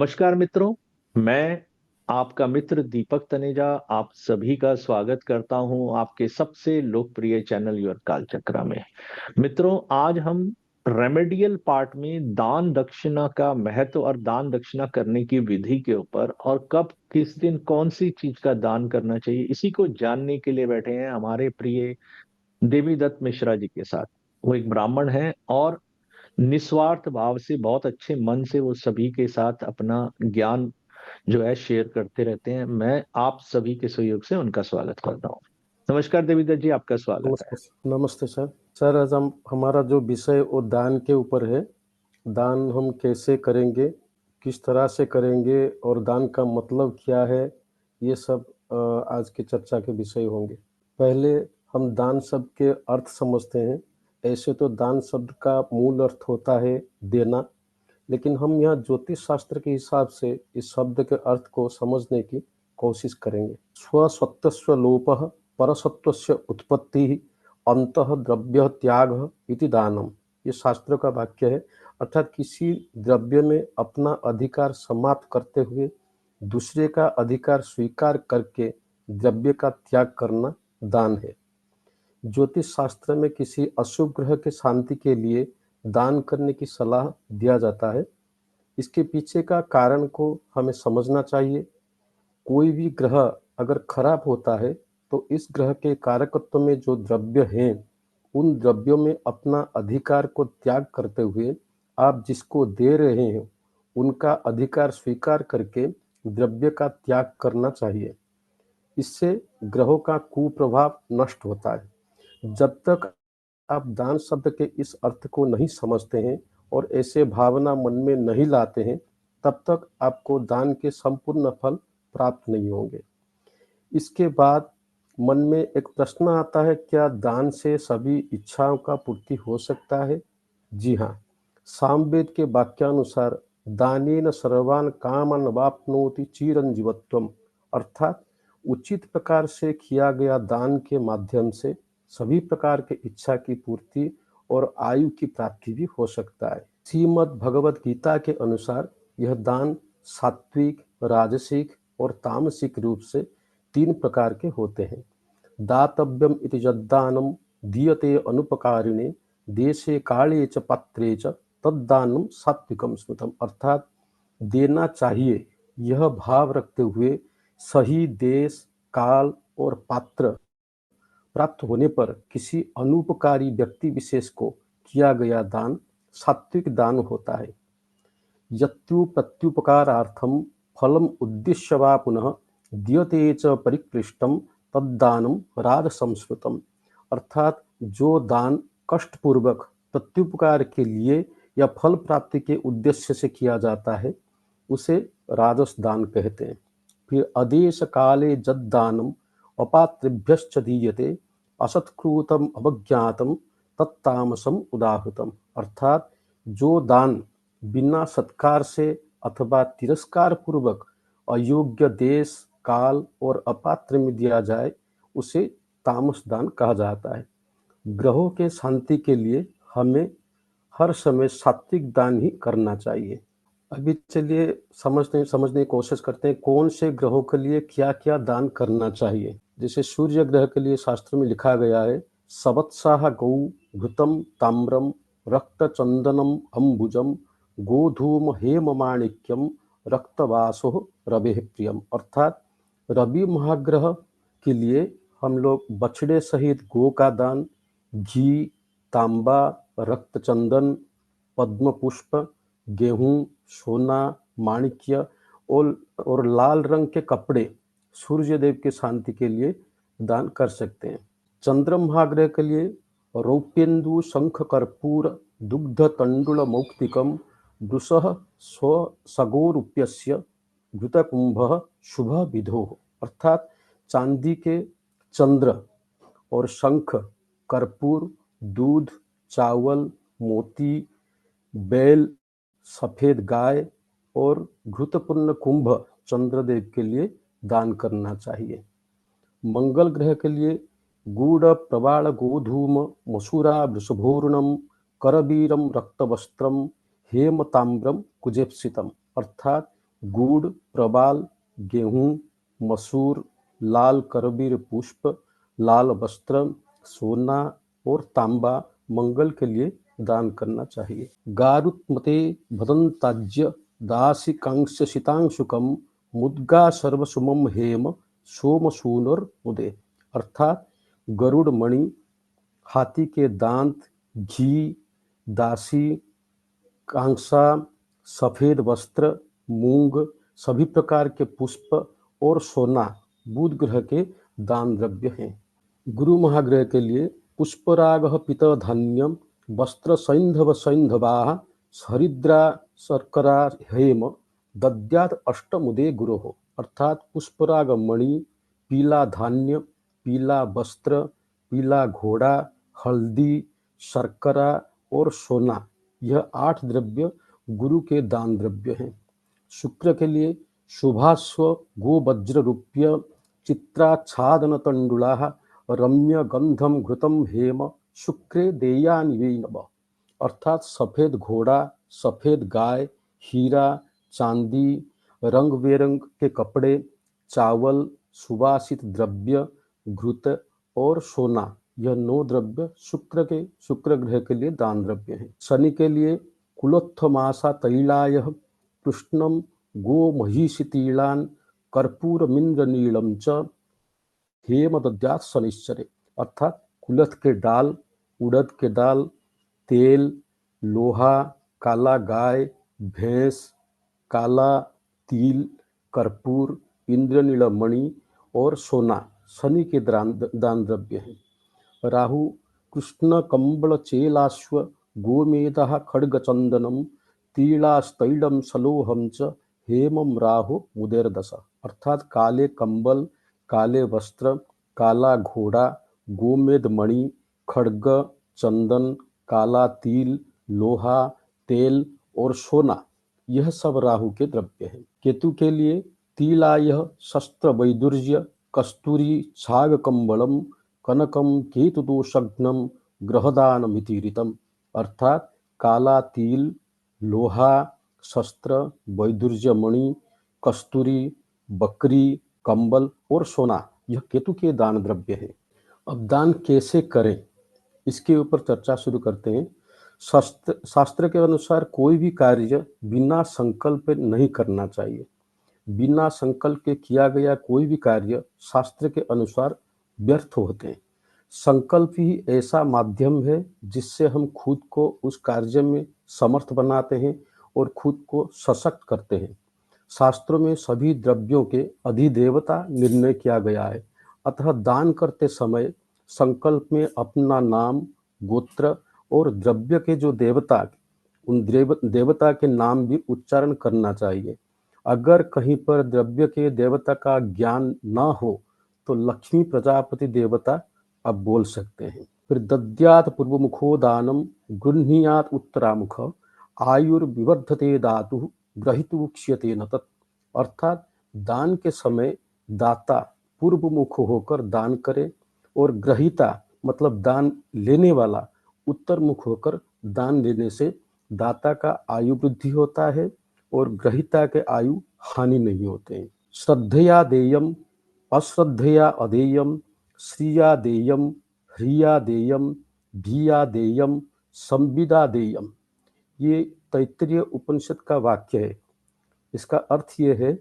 नमस्कार मित्रों। मैं आपका मित्र दीपक तनेजा आप सभी का स्वागत करता हूं आपके सबसे लोकप्रिय चैनल योर काल चक्रा में। मित्रों, आज हम रेमेडियल पार्ट में दान दक्षिणा का महत्व और दान दक्षिणा करने की विधि के ऊपर और कब किस दिन कौन सी चीज का दान करना चाहिए इसी को जानने के लिए बैठे हैं हमारे प्रिय देवीदत्त मिश्रा जी के साथ। वो एक ब्राह्मण हैं और निस्वार्थ भाव से बहुत अच्छे मन से वो सभी के साथ अपना ज्ञान जो है शेयर करते रहते हैं। मैं आप सभी के सहयोग से उनका स्वागत करता हूँ। नमस्कार देवीदत्त जी, आपका स्वागत है। नमस्ते नमस्ते सर। सर, आज हम हमारा जो विषय वो दान के ऊपर है। दान हम कैसे करेंगे, किस तरह से करेंगे और दान का मतलब क्या है, ये सब आज की चर्चा के विषय होंगे। पहले हम दान शब्द के अर्थ समझते हैं। ऐसे तो दान शब्द का मूल अर्थ होता है देना, लेकिन हम यहाँ ज्योतिष शास्त्र के हिसाब से इस शब्द के अर्थ को समझने की कोशिश करेंगे। स्वसत्वस्य लोपः परसत्वस्य उत्पत्ति अंतः द्रव्य त्याग इति दानम, ये शास्त्र का वाक्य है। अर्थात किसी द्रव्य में अपना अधिकार समाप्त करते हुए दूसरे का अधिकार स्वीकार करके द्रव्य का त्याग करना दान है। ज्योतिष शास्त्र में किसी अशुभ ग्रह के शांति के लिए दान करने की सलाह दिया जाता है। इसके पीछे का कारण को हमें समझना चाहिए। कोई भी ग्रह अगर खराब होता है तो इस ग्रह के कारकत्व में जो द्रव्य हैं उन द्रव्यों में अपना अधिकार को त्याग करते हुए आप जिसको दे रहे हैं उनका अधिकार स्वीकार करके द्रव्य का त्याग करना चाहिए। इससे ग्रहों का कुप्रभाव नष्ट होता है। जब तक आप दान शब्द के इस अर्थ को नहीं समझते हैं और ऐसे भावना मन में नहीं लाते हैं, तब तक आपको दान के संपूर्ण फल प्राप्त नहीं होंगे। इसके बाद मन में एक प्रश्न आता है, क्या दान से सभी इच्छाओं का पूर्ति हो सकता है? जी हाँ, सामवेद के वाक्यानुसार दानेन सर्वान कामान वाप्नोति चिरंजीवत्वम, अर्थात उचित प्रकार से किया गया दान के माध्यम से सभी प्रकार के इच्छा की पूर्ति और आयु की प्राप्ति भी हो सकता है। श्रीमद् भगवत गीता के अनुसार यह दान सात्विक, राजसिक और तामसिक रूप से 3 प्रकार के होते हैं। दातव्यम इति यद्दानं दीयते अनुपकारिणे देशे काले च पात्रे च तद्दानं सात्विकम स्मृतम, अर्थात देना चाहिए यह भाव रखते हुए सही देश, काल और पात्र प्राप्त होने पर किसी अनुपकारी व्यक्ति विशेष को किया गया दान सात्विक दान होता है। यत्यु प्रत्युपकारार्थम फलम उद्दिश्य वा पुनः दीयते च परिक्लिष्टम तद्दानम राजसंस्कृतम, अर्थात जो दान कष्टपूर्वक प्रत्युपकार के लिए या फल प्राप्ति के उद्देश्य से किया जाता है उसे राजस दान कहते हैं। फिर अदेश काले जद्दानम अपात्रेभ्यश्च दीयते असत्कृतम अवज्ञातम तत्तामसम उदाहृतम, अर्थात जो दान बिना सत्कार से अथवा तिरस्कार पूर्वक अयोग्य देश, काल और अपात्र में दिया जाए उसे तामस दान कहा जाता है। ग्रहों के शांति के लिए हमें हर समय सात्विक दान ही करना चाहिए। अभी चलिए समझने की कोशिश करते हैं कौन से ग्रहों के लिए क्या क्या दान करना चाहिए। जैसे सूर्य ग्रह के लिए शास्त्र में लिखा गया है, सवत्साह गौ घृतम ताम्रम रक्त चंदनम अंबुजम गोधूम हेम माणिक्यम रक्तवासो रवि प्रियम, अर्थात रवि महाग्रह के लिए हम लोग बछड़े सहित गो का दान, घी, तांबा, रक्त चंदन, पद्म पुष्प, गेहूं, सोना, माणिक्य और लाल रंग के कपड़े सूर्य देव के शांति के लिए दान कर सकते हैं। चंद्र महाग्रह के लिए रौप्येन्दु शंख कर्पूर दुग्ध तंडुल मौक्तिकम दुसह स्व सगोरूप्यस्य घृतकुंभ शुभ विधो, अर्थात चांदी के चंद्र और शंख, कर्पूर, दूध, चावल, मोती, बैल, सफेद गाय और घृतपूर्ण कुंभ चंद्रदेव के लिए दान करना चाहिए। मंगल ग्रह के लिए गूढ़ प्रवाल गोधूम मसूरा वृषभोर्णम करवीरम रक्तवस्त्रम हेम ताम्रम कुजेप्सितम, अर्थात गुड़, प्रबाल, गेहूं, मसूर, लाल करबीर पुष्प, लाल वस्त्र, सोना और तांबा मंगल के लिए दान करना चाहिए। गारुत्मते भदंताज्य दासी कांस्य शीतांशुकम मुद्गा सर्वसुमम हेम सोम सूनर मुदे। अर्थात गरुड़ मणि, हाथी के दांत, घी, दासी, कांसा, सफेद वस्त्र, मूंग, सभी प्रकार के पुष्प और सोना बुध ग्रह के दान द्रव्य हैं। गुरु महाग्रह के लिए पुष्पराग पित धान्यम वस्त्र सैंधव सैंधवा हरिद्रा शर्करा हेम दद्यात अष्टमुदे गुरो। अर्थात पुष्पराग मणि, पीला धान्य, पीला वस्त्र, पीला घोड़ा, हल्दी, शर्करा और सोना, यह 8 द्रव्य गुरु के दान द्रव्य हैं। शुक्र के लिए शुभास्व गो वज्र रूप्य चित्राच्छादन तंडुला रम्य गंधम घृतम हेम शुक्रे देयानि नमः। अर्थात सफेद घोड़ा, सफेद गाय, हीरा, चांदी, रंग बेरंग के कपड़े, चावल, सुवासित द्रव्य, घृत और सोना, यह 9 द्रव्य शुक्र ग्रह के लिए दान द्रव्य हैं। शनि के लिए कुलोत्थमासा तैलाय कृष्णम गो महिषी तीलान कर्पूर मिंद्र नीलम च हेम दद्यात् शनिश्चरे। अर्थात कुलथ के दाल, उड़द के दाल, तेल, लोहा, काला गाय, भैंस, काला तिल, कर्पूर, इंद्रनील मणि और सोना शनि के दान द्रव्य हैं। राहु कृष्ण कंबल चेलाश्व गोमेदः खड्गचंदनम तीलास्तैलम सलोहम च हेमम राहु मुदेरदशा। अर्थात काले कंबल, काले वस्त्र, काला घोड़ा, गोमेद मणि, खड्ग, चंदन, काला तिल, लोहा, तेल और सोना, यह सब राहु के द्रव्य हैं। केतु के लिए तिलाय शस्त्र वैदुर्य कस्तूरी छाग कंबलम कनकम केतुदोषग्नम ग्रहदानमितिरितम। अर्थात काला तिल, लोहा, शस्त्र, वैदुर्य मणि, कस्तूरी, बकरी, कंबल और सोना, यह केतु के दान द्रव्य है। अब दान कैसे करें, इसके ऊपर चर्चा शुरू करते हैं। शास्त्र के अनुसार कोई भी कार्य बिना संकल्प नहीं करना चाहिए। बिना संकल्प के किया गया कोई भी कार्य शास्त्र के अनुसार व्यर्थ होते हैं। संकल्प ही ऐसा माध्यम है जिससे हम खुद को उस कार्य में समर्थ बनाते हैं और खुद को सशक्त करते हैं। शास्त्रों में सभी द्रव्यों के अधिदेवता निर्णय किया गया है। अतः दान करते समय संकल्प में अपना नाम, गोत्र और द्रव्य के जो देवता, उन देवता के नाम भी उच्चारण करना चाहिए। अगर कहीं पर द्रव्य के देवता का ज्ञान ना हो तो लक्ष्मी प्रजापति देवता आप बोल सकते हैं। फिर दद्यात पूर्वमुखो दानम गृह्णीयात उत्तरामुख आयुर्विवर्धते धातु ग्रहितुक्ष्यते न तत्। अर्थात दान के समय दाता पूर्व मुख होकर दान करे और ग्रहिता मतलब दान लेने वाला उत्तर मुख होकर दान लेने से दाता का आयु वृद्धि होता है और ग्रहिता के आयु हानि नहीं होते हैं। श्रद्धया देयम, अश्रद्धया अदेयम, श्रिया देयम, ह्रिया देयम, भिया देयम, संविदा देयम, ये तैत्तिरीय उपनिषद का वाक्य है। इसका अर्थ ये है,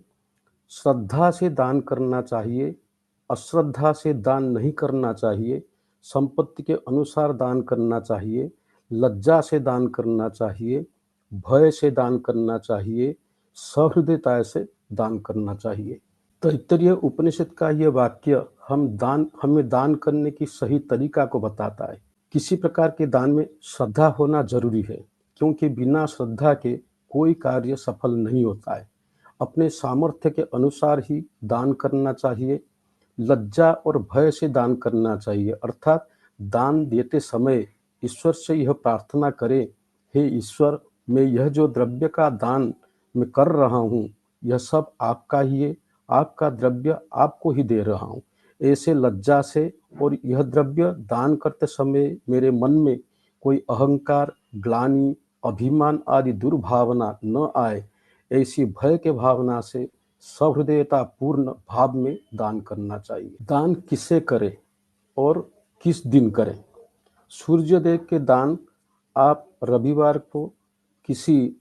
श्रद्धा से दान करना चाहिए, अश्रद्धा से दान नहीं करना चाहिए, संपत्ति के अनुसार दान करना चाहिए, लज्जा से दान करना चाहिए, भय से दान करना चाहिए, सहृदयता से दान करना चाहिए। तैत्तिरीय उपनिषद का ये वाक्य हमें दान करने की सही तरीका को बताता है। किसी प्रकार के दान में श्रद्धा होना जरूरी है, क्योंकि बिना श्रद्धा के कोई कार्य सफल नहीं होता है। अपने सामर्थ्य के अनुसार ही दान करना चाहिए। लज्जा और भय से दान करना चाहिए, अर्थात दान देते समय ईश्वर से यह प्रार्थना करें, हे ईश्वर, मैं यह जो द्रव्य का दान मैं कर रहा हूँ, यह सब आपका ही है, आपका द्रव्य आपको ही दे रहा हूँ। ऐसे लज्जा से और यह द्रव्य दान करते समय मेरे मन में कोई अहंकार, ग्लानि, अभिमान आदि दुर्भावना न आए, ऐसी भय के भावना से सहृदयता पूर्ण भाव में दान करना चाहिए। दान किसे करें और किस दिन करें? सूर्यदेव के दान आप रविवार को किसी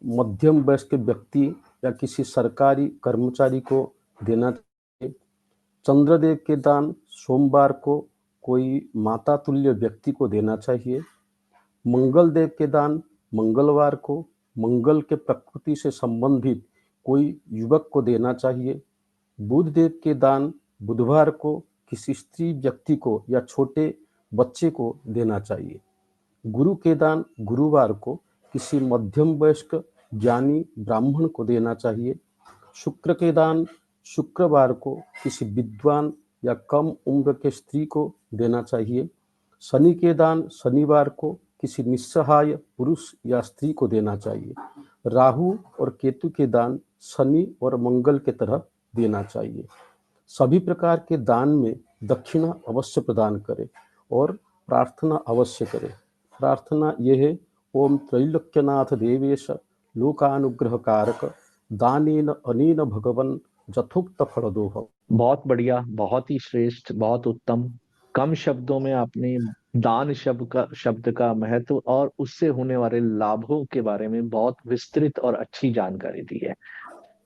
मध्यम वयस्क व्यक्ति या किसी सरकारी कर्मचारी को देना चाहिए। चंद्रदेव के दान सोमवार को कोई माता तुल्य व्यक्ति को देना चाहिए। मंगल देव के दान मंगलवार को मंगल के प्रकृति से संबंधित कोई युवक को देना चाहिए। बुध देव के दान बुधवार को किसी स्त्री व्यक्ति को या छोटे बच्चे को देना चाहिए। गुरु के दान गुरुवार को किसी मध्यम वयस्क ज्ञानी ब्राह्मण को देना चाहिए। शुक्र के दान शुक्रवार को किसी विद्वान या कम उम्र के स्त्री को देना चाहिए। शनि के दान शनिवार को किसी निस्सहाय पुरुष या स्त्री को देना चाहिए। राहु और केतु के दान शनि और मंगल के तरह देना चाहिए। सभी प्रकार के दान में दक्षिणा अवश्य प्रदान करें और प्रार्थना अवश्य करें। प्रार्थना यह है, ओम त्रैलोक्यनाथ देवेश लोकानुग्रह कारक दानेन अनेन भगवन जथुक्त फलदोह। बहुत बढ़िया, बहुत ही श्रेष्ठ, बहुत उत्तम। कम शब्दों में आपने दान शब्द का महत्व और उससे होने वाले लाभों के बारे में बहुत विस्तृत और अच्छी जानकारी दी है।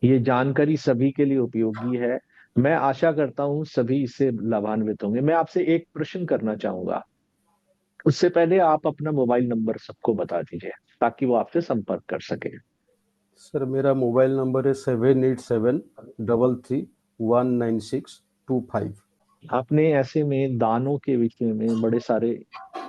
ये जानकारी सभी के लिए उपयोगी है। मैं आशा करता हूं सभी इससे लाभान्वित होंगे। मैं आपसे एक प्रश्न करना चाहूंगा। उससे पहले आप अपना मोबाइल नंबर सबको बता दीजिए ताकि वो आपसे संपर्क कर सके। सर मेरा मोबाइल नंबर है 7873319625। आपने ऐसे में दानों के विषय में बड़े सारे,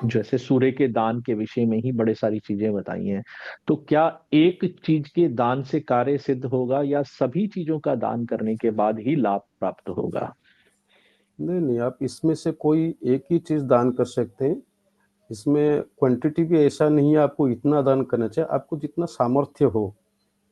जैसे सूर्य के दान के विषय में ही बड़े सारी चीजें बताई हैं। तो क्या एक चीज के दान से कार्य सिद्ध होगा या सभी चीजों का दान करने के बाद ही लाभ प्राप्त होगा? नहीं नहीं, आप इसमें से कोई एक ही चीज दान कर सकते हैं। इसमें क्वांटिटी भी ऐसा नहीं है आपको इतना दान करना चाहिए, आपको जितना सामर्थ्य हो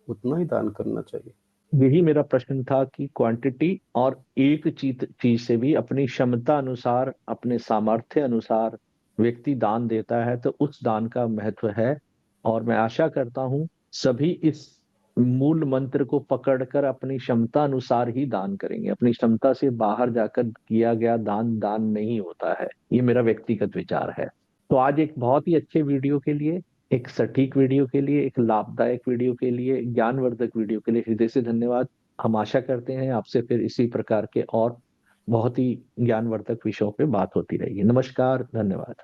उतना ही दान करना चाहिए। यही मेरा प्रश्न था कि क्वांटिटी और एक चीज चीज से भी अपनी क्षमता अनुसार, अपने सामर्थ्य अनुसार व्यक्ति दान देता है तो उस दान का महत्व है। और मैं आशा करता हूं सभी इस मूल मंत्र को पकड़कर अपनी क्षमता अनुसार ही दान करेंगे। अपनी क्षमता से बाहर जाकर किया गया दान दान नहीं होता है। ये मेरा व्यक्तिगत विचार है। तो आज एक बहुत ही अच्छे वीडियो के लिए, एक सटीक वीडियो के लिए, एक लाभदायक वीडियो के लिए, ज्ञानवर्धक वीडियो के लिए हृदय से धन्यवाद। हम आशा करते हैं आपसे फिर इसी प्रकार के और बहुत ही ज्ञानवर्धक विषयों पे बात होती रहेगी। नमस्कार, धन्यवाद।